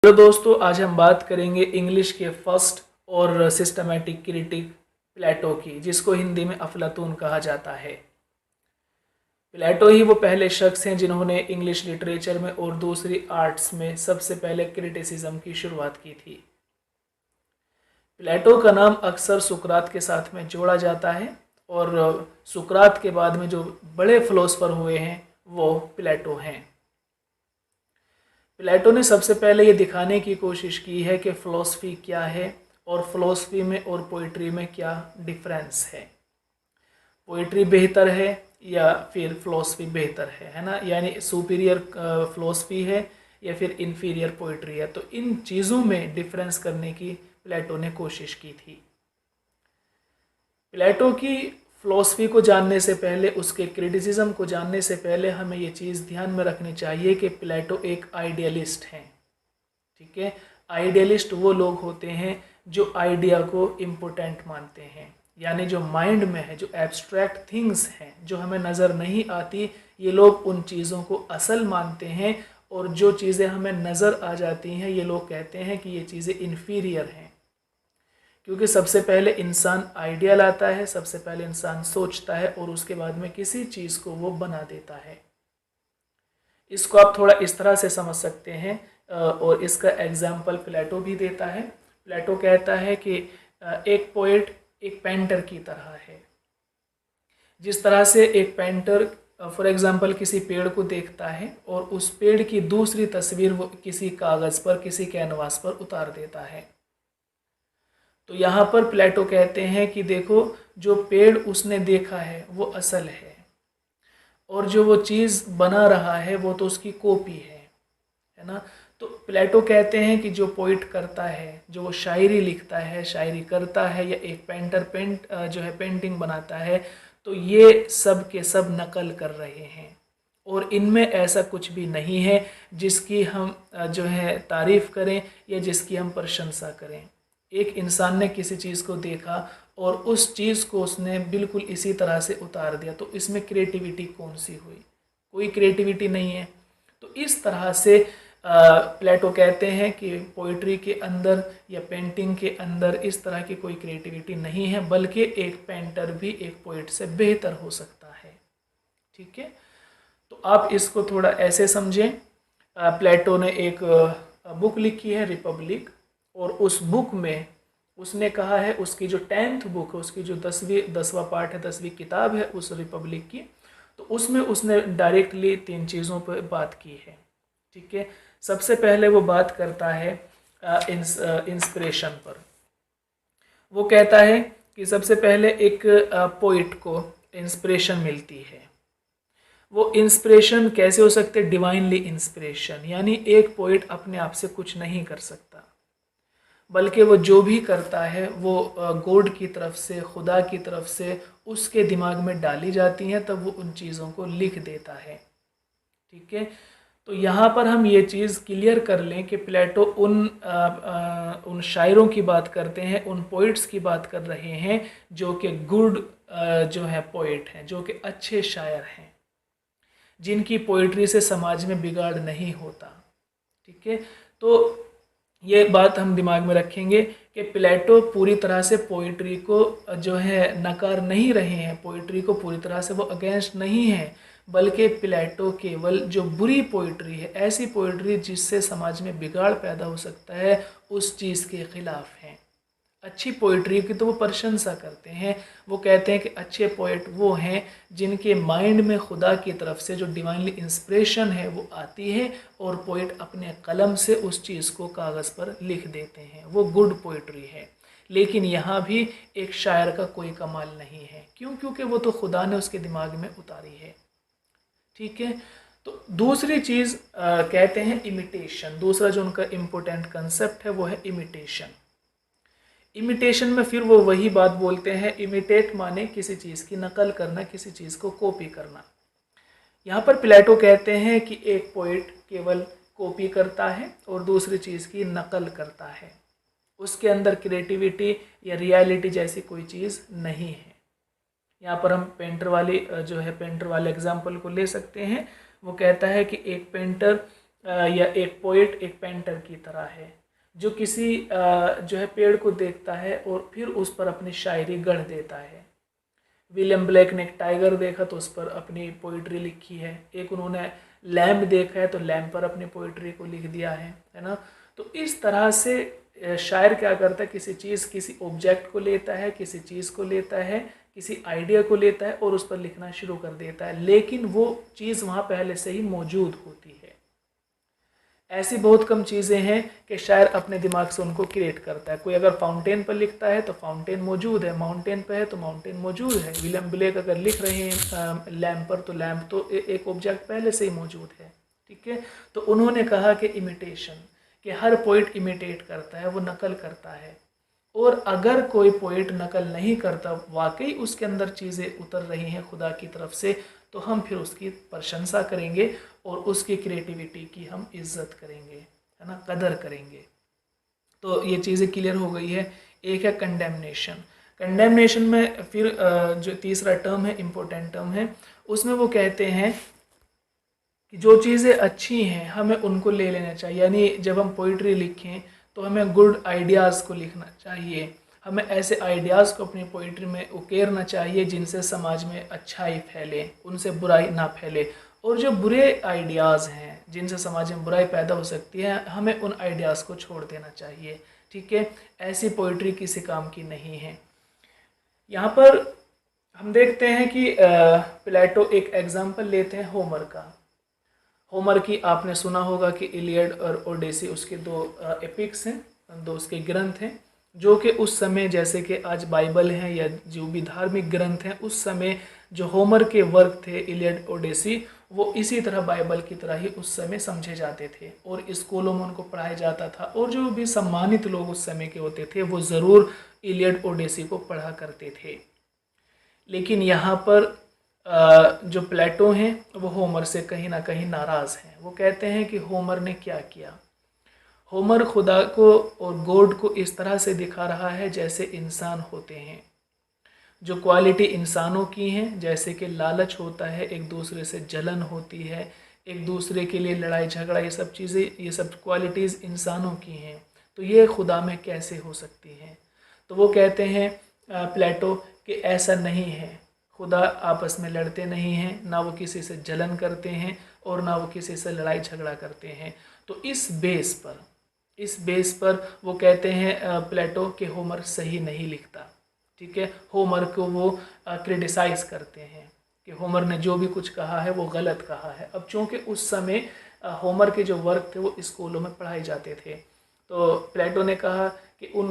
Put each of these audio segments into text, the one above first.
Hello दोस्तों, आज हम बात करेंगे इंग्लिश के फर्स्ट और सिस्टमैटिक क्रिटिक प्लेटो की, जिसको हिंदी में अफलातून कहा जाता है। प्लेटो ही वो पहले शख्स हैं जिन्होंने इंग्लिश लिटरेचर में और दूसरी आर्ट्स में सबसे पहले क्रिटिसिज्म की शुरुआत की थी। प्लेटो का नाम अक्सर सुकरात के साथ में जोड़ा जाता है और सुकरात के बाद में जो बड़े फिलोसफर हुए हैं वो प्लेटो हैं। प्लेटो ने सबसे पहले ये दिखाने की कोशिश की है कि फ़िलासफ़ी क्या है और फ़िलासफ़ी में और पोइट्री में क्या डिफरेंस है। पोइट्री बेहतर है या फिर फ़िलासफ़ी बेहतर है ना, यानी सुपीरियर फ़िलासफ़ी है या फिर इन्फीरियर पोइट्री है। तो इन चीज़ों में डिफरेंस करने की प्लेटो ने कोशिश की थी। प्लेटो की फ़िलासफ़ी को जानने से पहले, उसके क्रिटिसिज्म को जानने से पहले हमें ये चीज़ ध्यान में रखनी चाहिए कि प्लेटो एक आइडियलिस्ट हैं। ठीक है, आइडियलिस्ट वो लोग होते हैं जो आइडिया को इम्पोर्टेंट मानते हैं, यानी जो माइंड में है, जो एब्स्ट्रैक्ट थिंग्स हैं, जो हमें नज़र नहीं आती, ये लोग उन चीज़ों को असल मानते हैं। और जो चीज़ें हमें नज़र आ जाती हैं, ये लोग कहते हैं कि ये चीज़ें इन्फीरियर हैं। क्योंकि सबसे पहले इंसान आइडिया लाता है, सबसे पहले इंसान सोचता है और उसके बाद में किसी चीज़ को वो बना देता है। इसको आप थोड़ा इस तरह से समझ सकते हैं और इसका एग्जाम्पल प्लेटो भी देता है। प्लेटो कहता है कि एक पोएट एक पेंटर की तरह है। जिस तरह से एक पेंटर फॉर एग्जांपल किसी पेड़ को देखता है और उस पेड़ की दूसरी तस्वीर वो किसी कागज़ पर, किसी कैनवास पर उतार देता है। तो यहाँ पर प्लेटो कहते हैं कि देखो, जो पेड़ उसने देखा है वो असल है और जो वो चीज़ बना रहा है वो तो उसकी कॉपी है ना। तो प्लेटो कहते हैं कि जो पोइट करता है, जो वो शायरी लिखता है, शायरी करता है, या एक पेंटर जो है पेंटिंग बनाता है, तो ये सब के सब नकल कर रहे हैं और इनमें ऐसा कुछ भी नहीं है जिसकी हम जो है तारीफ़ करें या जिसकी हम प्रशंसा करें। एक इंसान ने किसी चीज़ को देखा और उस चीज़ को उसने बिल्कुल इसी तरह से उतार दिया, तो इसमें क्रिएटिविटी कौन सी हुई? कोई क्रिएटिविटी नहीं है। तो इस तरह से प्लेटो कहते हैं कि पोइट्री के अंदर या पेंटिंग के अंदर इस तरह की कोई क्रिएटिविटी नहीं है, बल्कि एक पेंटर भी एक पोइट से बेहतर हो सकता है। ठीक है, तो आप इसको थोड़ा ऐसे समझें। प्लेटो ने एक बुक लिखी है, रिपब्लिक, और उस बुक में उसने कहा है, उसकी जो 10th बुक है, उसकी जो 10वां पार्ट है, 10वीं किताब है उस रिपब्लिक की, तो उसमें उसने डायरेक्टली 3 चीज़ों पर बात की है। ठीक है, सबसे पहले वो बात करता है इंस्पिरेशन पर। वो कहता है कि सबसे पहले एक पोइट को इंस्पिरेशन मिलती है। वो इंस्पिरेशन कैसे हो सकते? डिवाइनली इंस्पिरेशन, यानी एक पोइट अपने आप से कुछ नहीं कर सकता, बल्कि वो जो भी करता है वो गॉड की तरफ से, खुदा की तरफ से उसके दिमाग में डाली जाती हैं, तब वो उन चीज़ों को लिख देता है। ठीक है, तो यहाँ पर हम ये चीज़ क्लियर कर लें कि प्लेटो उन शायरों की बात करते हैं, उन पोइट्स की बात कर रहे हैं जो कि गुड जो है पोइट हैं, जो कि अच्छे शायर हैं, जिनकी पोइट्री से समाज में बिगाड़ नहीं होता। ठीक है, तो ये बात हम दिमाग में रखेंगे कि प्लेटो पूरी तरह से पोइट्री को जो है नकार नहीं रहे हैं, पोइट्री को पूरी तरह से वो अगेंस्ट नहीं है, बल्कि प्लेटो केवल जो बुरी पोइट्री है, ऐसी पोइट्री जिससे समाज में बिगाड़ पैदा हो सकता है, उस चीज़ के ख़िलाफ़ हैं। अच्छी पोइट्री की तो वो प्रशंसा करते हैं। वो कहते हैं कि अच्छे पोइट वो हैं जिनके माइंड में खुदा की तरफ से जो डिवाइनली इंस्पिरेशन है वो आती है और पोइट अपने कलम से उस चीज़ को कागज़ पर लिख देते हैं, वो गुड पोइट्री है। लेकिन यहाँ भी एक शायर का कोई कमाल नहीं है। क्यों? क्योंकि वो तो खुदा ने उसके दिमाग में उतारी है। ठीक है, तो दूसरी चीज़ कहते हैं इमिटेशन। दूसरा जो उनका इम्पोर्टेंट कंसेप्ट है वो है इमिटेशन। इमिटेशन में फिर वो वही बात बोलते हैं, इमिटेट माने किसी चीज़ की नकल करना, किसी चीज़ को कॉपी करना। यहाँ पर प्लेटो कहते हैं कि एक पोइट केवल कॉपी करता है और दूसरी चीज़ की नकल करता है, उसके अंदर क्रिएटिविटी या रियलिटी जैसी कोई चीज़ नहीं है। यहाँ पर हम पेंटर वाले एग्जाम्पल को ले सकते हैं। वो कहता है कि एक पेंटर या एक पोइट एक पेंटर की तरह है, जो किसी जो है पेड़ को देखता है और फिर उस पर अपनी शायरी गढ़ देता है। विलियम ब्लेक ने एक टाइगर देखा तो उस पर अपनी पोइट्री लिखी है। एक उन्होंने लैम्प देखा है तो लैम्प पर अपनी पोइट्री को लिख दिया है ना। तो इस तरह से शायर क्या करता है, किसी चीज़ किसी ऑब्जेक्ट को लेता है, किसी चीज़ को लेता है, किसी आइडिया को लेता है और उस पर लिखना शुरू कर देता है, लेकिन वो चीज़ वहाँ पहले से ही मौजूद होती है। ऐसी बहुत कम चीज़ें हैं कि शायर अपने दिमाग से उनको क्रिएट करता है। कोई अगर फाउंटेन पर लिखता है तो फाउंटेन मौजूद है, माउंटेन पर है तो माउंटेन मौजूद है। विलियम ब्लेक अगर लिख रहे हैं लैम्प पर तो लैम्प तो एक ऑब्जेक्ट पहले से ही मौजूद है। ठीक है, तो उन्होंने कहा कि इमिटेशन, कि हर पोइट इमिटेट करता है, वो नकल करता है। और अगर कोई पोइट नकल नहीं करता, वाकई उसके अंदर चीज़ें उतर रही हैं खुदा की तरफ से, तो हम फिर उसकी प्रशंसा करेंगे और उसकी क्रिएटिविटी की हम इज्जत करेंगे, है ना, कदर करेंगे। तो ये चीज़ें क्लियर हो गई है। एक है कंडेमनेशन। कंडेमनेशन में फिर जो तीसरा टर्म है, इम्पोर्टेंट टर्म है, उसमें वो कहते हैं कि जो चीज़ें अच्छी हैं हमें उनको ले लेना चाहिए। यानी जब हम पोइट्री लिखें तो हमें गुड आइडियाज़ को लिखना चाहिए, हमें ऐसे आइडियाज़ को अपनी पोइट्री में उकेरना चाहिए जिनसे समाज में अच्छाई फैले, उनसे बुराई ना फैले। और जो बुरे आइडियाज़ हैं जिनसे समाज में बुराई पैदा हो सकती है, हमें उन आइडियाज़ को छोड़ देना चाहिए। ठीक है, ऐसी पोइट्री किसी काम की नहीं है। यहाँ पर हम देखते हैं कि प्लेटो एक एग्जाम्पल लेते हैं होमर का। होमर की आपने सुना होगा कि इलियड और ओडेसी उसके दो एपिक्स हैं, दो उसके ग्रंथ हैं, जो कि उस समय जैसे कि आज बाइबल हैं या जो भी धार्मिक ग्रंथ हैं, उस समय जो होमर के वर्क थे इलियड ओडेसी, वो इसी तरह बाइबल की तरह ही उस समय समझे जाते थे और स्कूलों में उनको पढ़ाया जाता था। और जो भी सम्मानित लोग उस समय के होते थे वो ज़रूर इलियड ओडेसी को पढ़ा करते थे। लेकिन यहाँ पर जो प्लेटो हैं वो होमर से कहीं ना कहीं नाराज़ हैं। वो कहते हैं कि होमर ने क्या किया, होमर खुदा को और गॉड को इस तरह से दिखा रहा है जैसे इंसान होते हैं। जो क्वालिटी इंसानों की हैं, जैसे कि लालच होता है, एक दूसरे से जलन होती है, एक दूसरे के लिए लड़ाई झगड़ा, ये सब चीज़ें, ये सब क्वालिटीज़ इंसानों की हैं, तो ये खुदा में कैसे हो सकती हैं। तो वो कहते हैं प्लेटो कि ऐसा नहीं है, खुदा आपस में लड़ते नहीं हैं, ना वो किसी से जलन करते हैं और ना वो किसी से लड़ाई झगड़ा करते हैं। तो इस बेस पर वो कहते हैं प्लेटो कि होमर सही नहीं लिखता। ठीक है, होमर को वो क्रिटिसाइज़ करते हैं कि होमर ने जो भी कुछ कहा है वो गलत कहा है। अब चूँकि उस समय होमर के जो वर्क थे वो स्कूलों में पढ़ाए जाते थे, तो प्लेटो ने कहा कि उन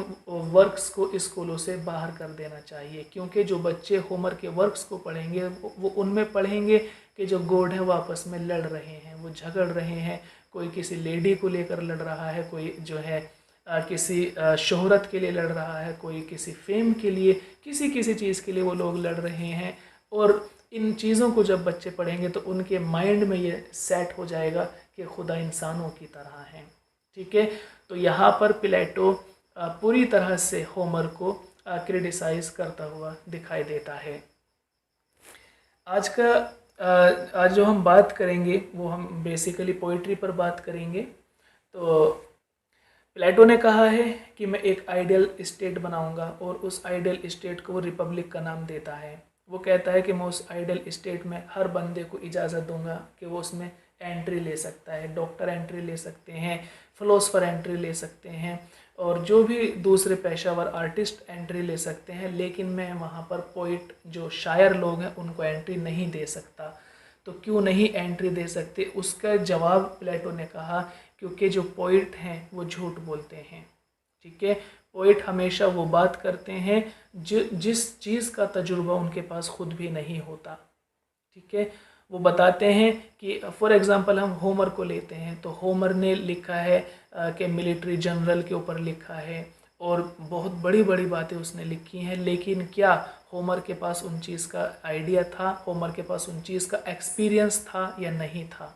वर्क्स को स्कूलों से बाहर कर देना चाहिए, क्योंकि जो बच्चे होमर के वर्क्स को पढ़ेंगे वो उनमें पढ़ेंगे कि जो गॉड है वो आपस में लड़ रहे हैं, वो झगड़ रहे हैं, कोई किसी लेडी को लेकर लड़ रहा है, कोई जो है किसी शोहरत के लिए लड़ रहा है, कोई किसी फेम के लिए, किसी किसी चीज़ के लिए वो लोग लड़ रहे हैं। और इन चीज़ों को जब बच्चे पढ़ेंगे तो उनके माइंड में ये सेट हो जाएगा कि खुदा इंसानों की तरह है। ठीक है, तो यहाँ पर प्लेटो पूरी तरह से होमर को क्रिटिसाइज़ करता हुआ दिखाई देता है। आज जो हम बात करेंगे वो हम बेसिकली पोइट्री पर बात करेंगे। तो प्लेटो ने कहा है कि मैं एक आइडियल स्टेट बनाऊंगा और उस आइडियल स्टेट को वो रिपब्लिक का नाम देता है। वो कहता है कि मैं उस आइडियल स्टेट में हर बंदे को इजाज़त दूंगा कि वो उसमें एंट्री ले सकता है, डॉक्टर एंट्री ले सकते हैं, फिलोसफर एंट्री ले सकते हैं और जो भी दूसरे पेशावर आर्टिस्ट एंट्री ले सकते हैं, लेकिन मैं वहाँ पर पोइट जो शायर लोग हैं उनको एंट्री नहीं दे सकता। तो क्यों नहीं एंट्री दे सकते? उसका जवाब प्लेटो ने कहा क्योंकि जो पोइट हैं वो झूठ बोलते हैं। ठीक है, पोइट हमेशा वो बात करते हैं जिस चीज़ का तजुर्बा उनके पास खुद भी नहीं होता। ठीक है, वो बताते हैं कि फॉर एग्ज़ाम्पल हम होमर को लेते हैं तो होमर ने लिखा है कि मिलिट्री जनरल के ऊपर लिखा है और बहुत बड़ी बड़ी बातें उसने लिखी हैं, लेकिन क्या होमर के पास उन चीज़ का आइडिया था, होमर के पास उन चीज़ का एक्सपीरियंस था या नहीं था?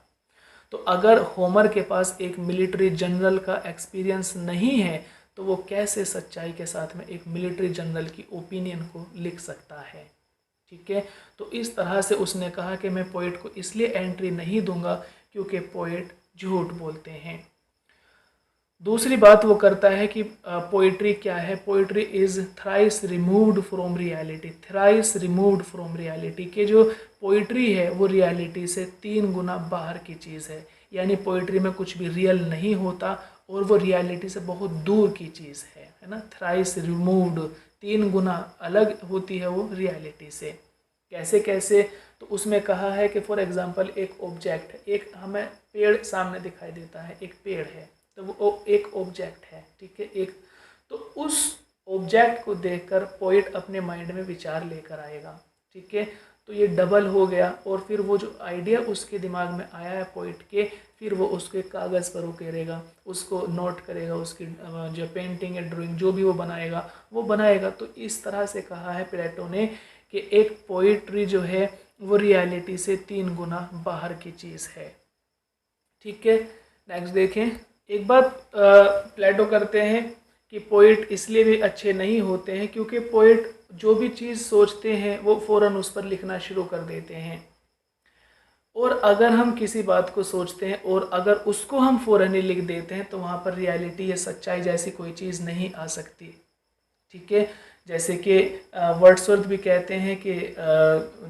तो अगर होमर के पास एक मिलिट्री जनरल का एक्सपीरियंस नहीं है तो वो कैसे सच्चाई के साथ में एक मिलिट्री जनरल की ओपिनियन को लिख सकता है? ठीक है, तो इस तरह से उसने कहा कि मैं पोइट को इसलिए एंट्री नहीं दूंगा क्योंकि पोइट झूठ बोलते हैं। दूसरी बात वो करता है कि पोइट्री क्या है, poetry is thrice removed from reality, thrice removed from reality, के जो पोइट्री है वो रियलिटी से 3 गुना बाहर की चीज़ है। यानी पोइट्री में कुछ भी रियल नहीं होता और वो रियलिटी से बहुत दूर की चीज़ है ना। थ्राइस रिमूव्ड, 3 गुना अलग होती है वो रियलिटी से। कैसे कैसे, तो उसमें कहा है कि फॉर एग्जांपल एक ऑब्जेक्ट है, एक हमें पेड़ सामने दिखाई देता है, एक पेड़ है तो वो एक ऑब्जेक्ट है, ठीक है, एक, तो उस ऑब्जेक्ट को देखकर पोइट अपने माइंड में विचार लेकर आएगा, ठीक है। तो ये डबल हो गया और फिर वो जो आइडिया उसके दिमाग में आया है पोइट के, फिर वो उसके कागज़ पर उकेरेगा, उसको नोट करेगा, उसकी जो पेंटिंग या ड्राइंग जो भी वो बनाएगा। तो इस तरह से कहा है प्लेटो ने कि एक पोइट्री जो है वो रियलिटी से 3 गुना बाहर की चीज़ है, ठीक है। नेक्स्ट देखें, एक बात प्लेटो करते हैं कि पोइट इसलिए भी अच्छे नहीं होते हैं क्योंकि पोइट जो भी चीज़ सोचते हैं वो फ़ौरन उस पर लिखना शुरू कर देते हैं। और अगर हम किसी बात को सोचते हैं और अगर उसको हम फ़ौरन ही लिख देते हैं तो वहाँ पर रियलिटी या सच्चाई जैसी कोई चीज़ नहीं आ सकती, ठीक है। जैसे कि वर्ड्सवर्थ भी कहते हैं कि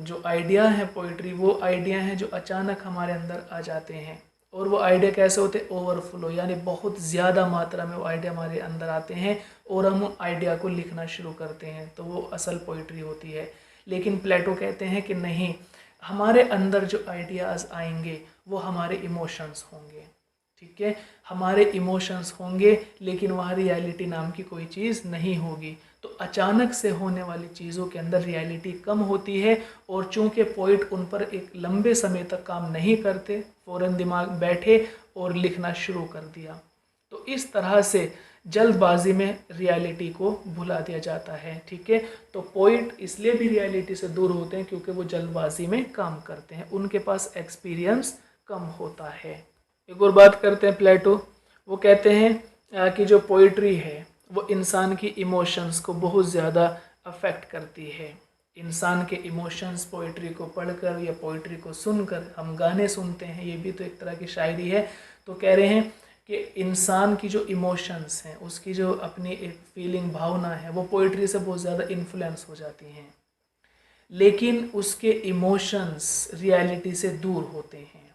जो आइडिया है पोइट्री, वो आइडिया हैं जो अचानक हमारे अंदर आ जाते हैं। और वो आइडिया कैसे होते हैं, ओवरफ्लो, यानी बहुत ज़्यादा मात्रा में वो आइडिया हमारे अंदर आते हैं और हम आइडिया को लिखना शुरू करते हैं, तो वो असल पोइट्री होती है। लेकिन प्लेटो कहते हैं कि नहीं, हमारे अंदर जो आइडियाज़ आएंगे वो हमारे इमोशंस होंगे, ठीक है, हमारे इमोशंस होंगे, लेकिन वहाँ रियलिटी नाम की कोई चीज़ नहीं होगी। तो अचानक से होने वाली चीज़ों के अंदर रियलिटी कम होती है और चूंकि पोइट उन पर एक लंबे समय तक काम नहीं करते, फ़ौरन दिमाग बैठे और लिखना शुरू कर दिया, तो इस तरह से जल्दबाजी में रियलिटी को भुला दिया जाता है, ठीक है। तो पोइट इसलिए भी रियलिटी से दूर होते हैं क्योंकि वो जल्दबाजी में काम करते हैं, उनके पास एक्सपीरियंस कम होता है। एक और बात करते हैं प्लेटो, वो कहते हैं कि जो पोइट्री है वो इंसान की इमोशंस को बहुत ज़्यादा अफेक्ट करती है। इंसान के इमोशंस पोइट्री को पढ़कर या पोइट्री को सुनकर, हम गाने सुनते हैं, ये भी तो एक तरह की शायरी है, तो कह रहे हैं कि इंसान की जो इमोशंस हैं, उसकी जो अपनी एक फीलिंग, भावना है, वो पोइट्री से बहुत ज़्यादा इन्फ्लुएंस हो जाती हैं, लेकिन उसके इमोशंस रियलिटी से दूर होते हैं,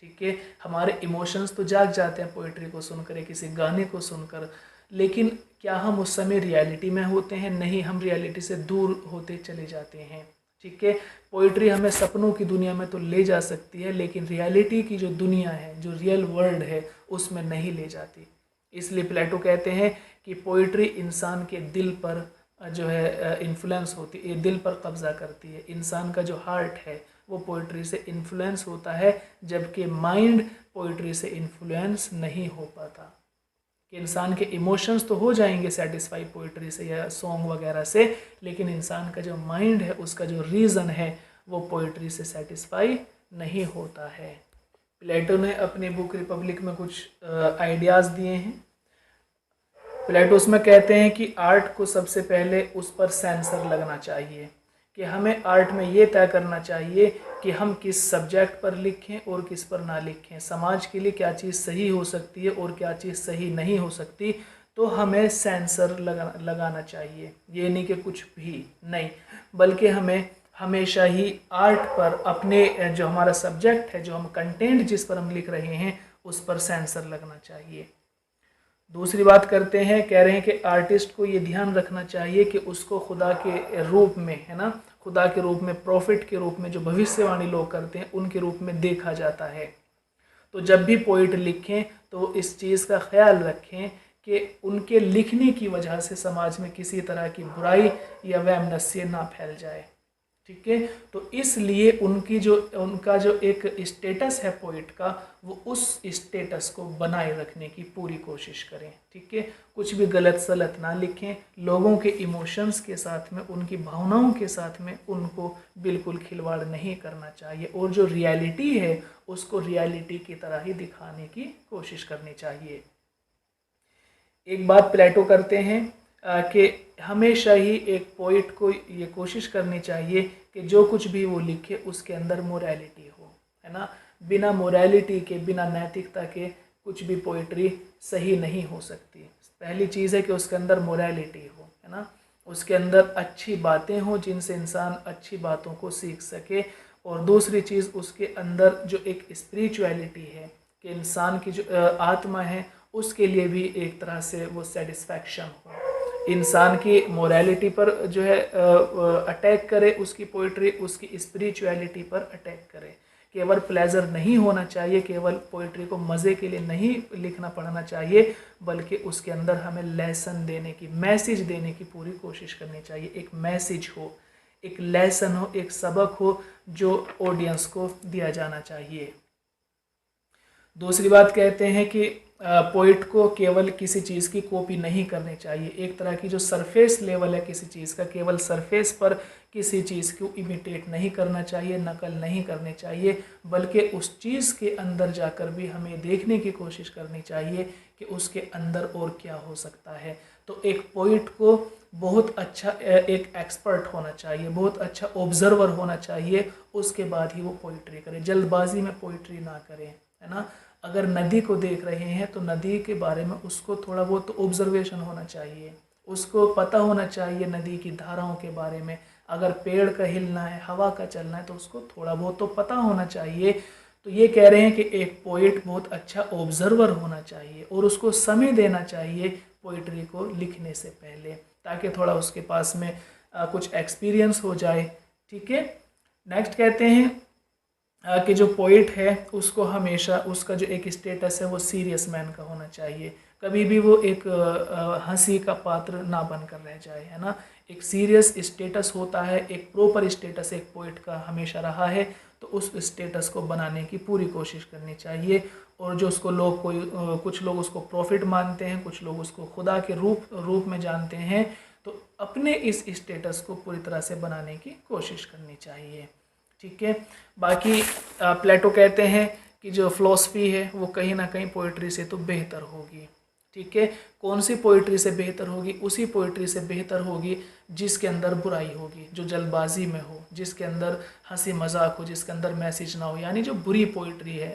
ठीक है। हमारे इमोशंस तो जाग जाते हैं पोइट्री को सुनकर या किसी गाने को सुनकर, लेकिन क्या हम उस समय रियलिटी में होते हैं? नहीं, हम रियलिटी से दूर होते चले जाते हैं, ठीक है। पोइट्री हमें सपनों की दुनिया में तो ले जा सकती है, लेकिन रियलिटी की जो दुनिया है, जो रियल वर्ल्ड है, उसमें नहीं ले जाती। इसलिए प्लेटो कहते हैं कि पोइट्री इंसान के दिल पर जो है इन्फ्लुएंस होती है, दिल पर कब्जा करती है। इंसान का जो हार्ट है वो पोइट्री से इन्फ्लुएंस होता है, जबकि माइंड पोइट्री से इन्फ्लुएंस नहीं हो पाता। कि इंसान के इमोशंस तो हो जाएंगे सेटिस्फाई पोइट्री से या सॉन्ग वगैरह से, लेकिन इंसान का जो माइंड है, उसका जो रीज़न है, वो पोइट्री से सेटिस्फाई नहीं होता है। प्लेटो ने अपनी बुक रिपब्लिक में कुछ आइडियाज़ दिए हैं। प्लेटो उसमें कहते हैं कि आर्ट को सबसे पहले उस पर सेंसर लगना चाहिए, कि हमें आर्ट में ये तय करना चाहिए कि हम किस सब्जेक्ट पर लिखें और किस पर ना लिखें, समाज के लिए क्या चीज़ सही हो सकती है और क्या चीज़ सही नहीं हो सकती, तो हमें सेंसर लगाना चाहिए। ये नहीं कि कुछ भी नहीं, बल्कि हमें हमेशा ही आर्ट पर, अपने जो हमारा सब्जेक्ट है, जो हम कंटेंट जिस पर हम लिख रहे हैं, उस पर सेंसर लगना चाहिए। दूसरी बात करते हैं, कह रहे हैं कि आर्टिस्ट को ये ध्यान रखना चाहिए कि उसको खुदा के रूप में, है ना, खुदा के रूप में, प्रॉफिट के रूप में, जो भविष्यवाणी लोग करते हैं उनके रूप में देखा जाता है। तो जब भी पोइट लिखें तो इस चीज़ का ख्याल रखें कि उनके लिखने की वजह से समाज में किसी तरह की बुराई या वैमनस्य ना फैल जाए, ठीक है। तो इसलिए उनका जो एक स्टेटस है पोइट का, वो उस स्टेटस को बनाए रखने की पूरी कोशिश करें, ठीक है। कुछ भी गलत सलत ना लिखें, लोगों के इमोशंस के साथ में, उनकी भावनाओं के साथ में उनको बिल्कुल खिलवाड़ नहीं करना चाहिए, और जो रियलिटी है उसको रियलिटी की तरह ही दिखाने की कोशिश करनी चाहिए। एक बात प्लेटो करते हैं कि हमेशा ही एक पोइट को ये कोशिश करनी चाहिए कि जो कुछ भी वो लिखे उसके अंदर मोरालिटी हो, है ना। बिना मोरालिटी के, बिना नैतिकता के कुछ भी पोइट्री सही नहीं हो सकती। पहली चीज़ है कि उसके अंदर मोरालिटी हो, है ना, उसके अंदर अच्छी बातें हो जिनसे इंसान अच्छी बातों को सीख सके। और दूसरी चीज़, उसके अंदर जो एक स्पिरिचुअलिटी है कि इंसान की जो आत्मा है उसके लिए भी एक तरह से वो सेटिस्फैक्शन हो। इंसान की मोरालिटी पर जो है अटैक करे उसकी पोइट्री, उसकी स्पिरिचुअलिटी पर अटैक करे। केवल प्लेजर नहीं होना चाहिए, केवल पोइट्री को मज़े के लिए नहीं लिखना पढ़ना चाहिए, बल्कि उसके अंदर हमें लेसन देने की, मैसेज देने की पूरी कोशिश करनी चाहिए। एक मैसेज हो, एक लेसन हो, एक सबक हो जो ऑडियंस को दिया जाना चाहिए। दूसरी बात कहते हैं कि पोइट को केवल किसी चीज़ की कॉपी नहीं करनी चाहिए। एक तरह की जो सरफेस लेवल है किसी चीज़ का, केवल सरफेस पर किसी चीज़ को इमिटेट नहीं करना चाहिए, नकल नहीं करनी चाहिए, बल्कि उस चीज़ के अंदर जाकर भी हमें देखने की कोशिश करनी चाहिए कि उसके अंदर और क्या हो सकता है। तो एक पोइट को बहुत अच्छा एक एक्सपर्ट होना चाहिए, बहुत अच्छा ऑब्जर्वर होना चाहिए, उसके बाद ही वो पोइट्री करे। जल्दबाजी में पोइट्री ना करें, है ना। अगर नदी को देख रहे हैं तो नदी के बारे में उसको थोड़ा बहुत तो ऑब्जर्वेशन होना चाहिए, उसको पता होना चाहिए नदी की धाराओं के बारे में। अगर पेड़ का हिलना है, हवा का चलना है, तो उसको थोड़ा बहुत तो पता होना चाहिए। तो ये कह रहे हैं कि एक पोइट बहुत अच्छा ऑब्जर्वर होना चाहिए और उसको समय देना चाहिए पोइट्री को लिखने से पहले, ताकि थोड़ा उसके पास में कुछ एक्सपीरियंस हो जाए। ठीक है। नेक्स्ट कहते हैं कि जो पोइट है उसको हमेशा उसका जो एक स्टेटस है वो सीरियस मैन का होना चाहिए। कभी भी वो एक हंसी का पात्र ना बनकर रह जाए, है ना। एक सीरियस स्टेटस होता है, एक प्रॉपर स्टेटस एक पोइट का हमेशा रहा है, तो उस स्टेटस को बनाने की पूरी कोशिश करनी चाहिए। और जो उसको लोग कुछ लोग उसको प्रॉफिट मानते हैं, कुछ लोग उसको खुदा के रूप में जानते हैं, तो अपने इस स्टेटस को पूरी तरह से बनाने की कोशिश करनी चाहिए। ठीक है। बाकी प्लेटो कहते हैं कि जो फिलॉसफी है वो कहीं ना कहीं पोइट्री से तो बेहतर होगी। ठीक है। कौन सी पोइट्री से बेहतर होगी? उसी पोइट्री से बेहतर होगी जिसके अंदर बुराई होगी, जो जल्दबाजी में हो, जिसके अंदर हंसी मजाक हो, जिसके अंदर मैसेज ना हो, यानी जो बुरी पोइट्री है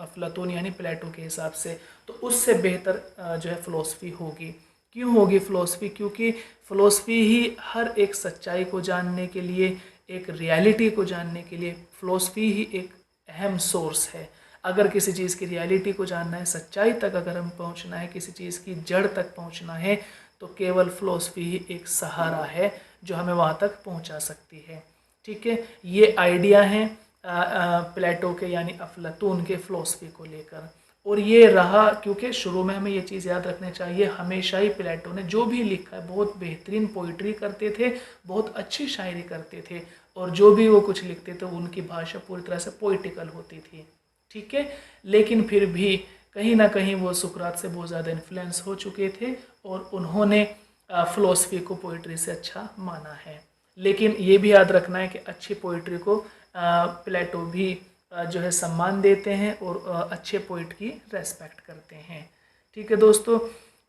अफलातून यानी प्लेटो के हिसाब से, तो उससे बेहतर जो है फिलॉसफी होगी। क्यों होगी फिलॉसफी? क्योंकि फिलॉसफी ही हर एक सच्चाई को जानने के लिए, एक रियलिटी को जानने के लिए फिलॉसफी ही एक अहम सोर्स है। अगर किसी चीज़ की रियलिटी को जानना है, सच्चाई तक अगर हम पहुंचना है, किसी चीज़ की जड़ तक पहुंचना है, तो केवल फिलॉसफी ही एक सहारा है जो हमें वहाँ तक पहुंचा सकती है। ठीक है। ये आइडिया हैं प्लेटो के यानी अफलातून के फिलॉसफी को लेकर। और ये रहा, क्योंकि शुरू में हमें ये चीज़ याद रखनी चाहिए, हमेशा ही प्लेटो ने जो भी लिखा है बहुत बेहतरीन पोइट्री करते थे, बहुत अच्छी शायरी करते थे, और जो भी वो कुछ लिखते थे उनकी भाषा पूरी तरह से पोइटिकल होती थी। ठीक है। लेकिन फिर भी कहीं ना कहीं वो सुकरात से बहुत ज़्यादा इन्फ्लुएंस हो चुके थे और उन्होंने फिलॉसफी को पोइट्री से अच्छा माना है। लेकिन ये भी याद रखना है कि अच्छी पोइट्री को प्लेटो भी जो है सम्मान देते हैं और अच्छे पोइट की रेस्पेक्ट करते हैं। ठीक है दोस्तों,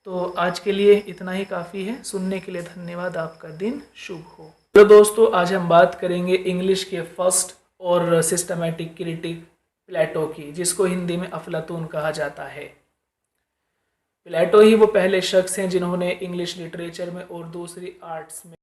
तो आज के लिए इतना ही काफ़ी है। सुनने के लिए धन्यवाद। आपका दिन शुभ हो। तो दोस्तों, आज हम बात करेंगे इंग्लिश के फर्स्ट और सिस्टमैटिक क्रिटिक प्लेटो की, जिसको हिंदी में अफलातून कहा जाता है। प्लेटो ही वो पहले शख्स हैं जिन्होंने इंग्लिश लिटरेचर में और दूसरी आर्ट्स में